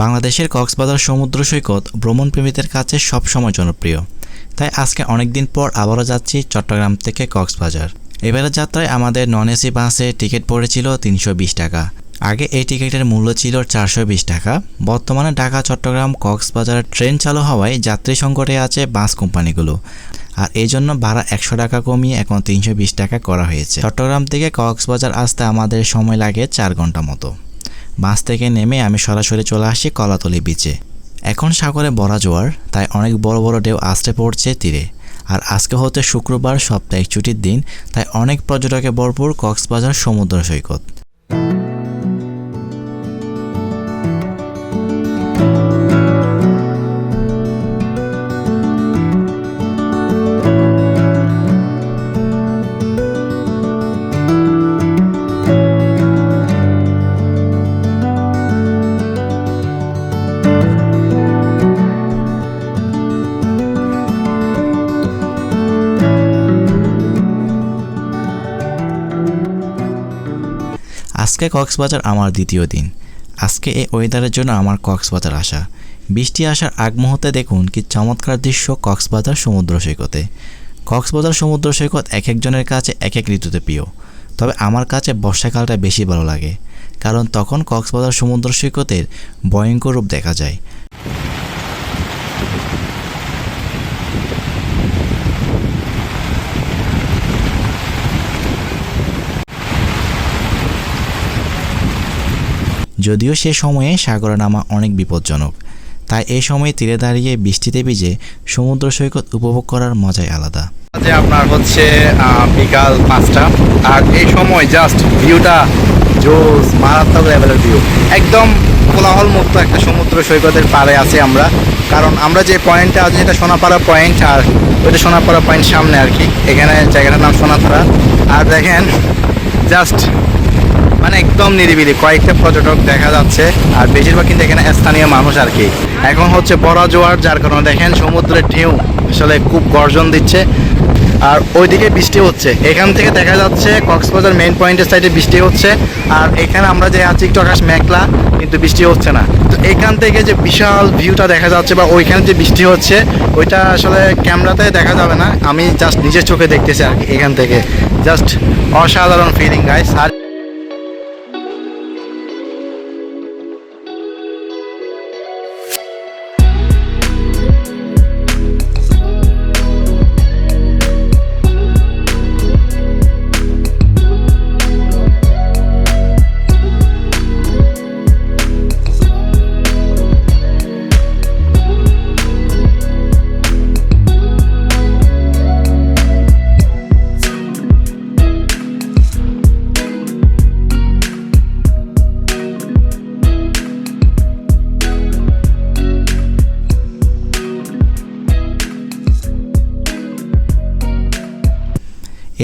বাংলাদেশের কক্সবাজার সমুদ্র সৈকত ভ্রমণপ্রেমীদের কাছে সবসময় জনপ্রিয়। তাই আজকে অনেকদিন পর আবারও যাচ্ছি চট্টগ্রাম থেকে কক্সবাজার। এবারের যাত্রায় আমাদের নন এসি বাসে টিকিট পড়েছিল ৩২০ টাকা। আগে এই টিকিটের মূল্য ছিল ৪২০ টাকা। বর্তমানে ঢাকা চট্টগ্রাম কক্সবাজার ট্রেন চালু হওয়ায় যাত্রী সংকটে আছে বাস কোম্পানিগুলো, আর এই জন্য ভাড়া ১০০ টাকা কমিয়ে এখন ৩২০ টাকা করা হয়েছে। চট্টগ্রাম থেকে কক্সবাজার আসতে আমাদের সময় লাগে ৪ ঘন্টা মতো। বাস থেকে নেমে আমি সরাসরি চলে আসি কলাতলি বিচে। এখন সাগরে ভরা জোয়ার, তাই অনেক বড় বড় ঢেউ আসতে পড়ছে তীরে। আর আজকে হচ্ছে শুক্রবার, সপ্তাহিক ছুটির দিন, তাই অনেক পর্যটকে ভরপুর কক্সবাজার সমুদ্র সৈকত। আজকে কক্সবাজার আমার দ্বিতীয় দিন। আজকে এই ওয়েদারের জন্য আমার কক্সবাজার আসা। বৃষ্টি আসার আগ মুহূর্তে দেখুন কি চমৎকার দৃশ্য কক্সবাজার সমুদ্র সৈকতে। কক্সবাজার সমুদ্র সৈকত এক একজনের কাছে এক এক ঋতুতে প্রিয়, তবে আমার কাছে বর্ষাকালটা বেশি ভালো লাগে, কারণ তখন কক্সবাজার সমুদ্র সৈকতের ভয়ঙ্কর রূপ দেখা যায়। যদিও সে সময়ে সাগরে নামা অনেক বিপজ্জনক, তাই এই সময়ে তীরে দাঁড়িয়ে বৃষ্টিতে ভিজে সমুদ্র সৈকত উপভোগ করার মজাই আলাদা। আপনার হচ্ছে বিকাল ৫টা, আর এই সময় জাস্ট ভিউটা জোস, মারাত্মক লেভেলের ভিউ। একদম কোলাহল মুক্ত একটা সমুদ্র সৈকতের পাড়ে আছি আমরা, কারণ আমরা যে পয়েন্টে আছি এটা সোনাপাড়া পয়েন্ট, আর ওইটা সোনাপাড়া পয়েন্ট সামনে আর কি। এখানে জায়গাটার নাম সোনাপাড়া। আর দেখেন জাস্ট মানে একদম নিরিবিলি, কয়েকটা পর্যটক দেখা যাচ্ছে, আর বেশিরভাগ কিন্তু এখানে স্থানীয় মানুষ আর কি। এখন হচ্ছে বড় জোয়ার, যার কারণে দেখেন সমুদ্রের ঢেউ আসলে খুব গর্জন দিচ্ছে, আর ওইদিকে বৃষ্টি হচ্ছে। এখান থেকে দেখা যাচ্ছে কক্সবাজার মেইন পয়েন্টের সাইডে বৃষ্টি হচ্ছে, আর এখানে আমরা যে আছি একটু আকাশ মেঘলা, কিন্তু বৃষ্টি হচ্ছে না। তো এখান থেকে যে বিশাল ভিউটা দেখা যাচ্ছে বা ওইখানে যে বৃষ্টি হচ্ছে, ওইটা আসলে ক্যামেরাতে দেখা যাবে না, আমি জাস্ট নিজের চোখে দেখতেছি আর কি। এখান থেকে জাস্ট অসাধারণ ফিলিং গাইস। আর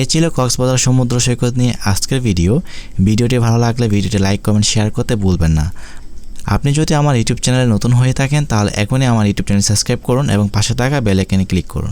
এ ছিল কক্সবাজার সমুদ্র সৈকত নিয়ে আজকের ভিডিওটি ভালো লাগলে ভিডিওটি লাইক, কমেন্ট, শেয়ার করতে ভুলবেন না। আপনি যদি আমার ইউটিউব চ্যানেলে নতুন হয়ে থাকেন তাহলে এখনই আমার ইউটিউব চ্যানেল সাবস্ক্রাইব করুন এবং পাশে থাকা বেল আইকনে ক্লিক করুন।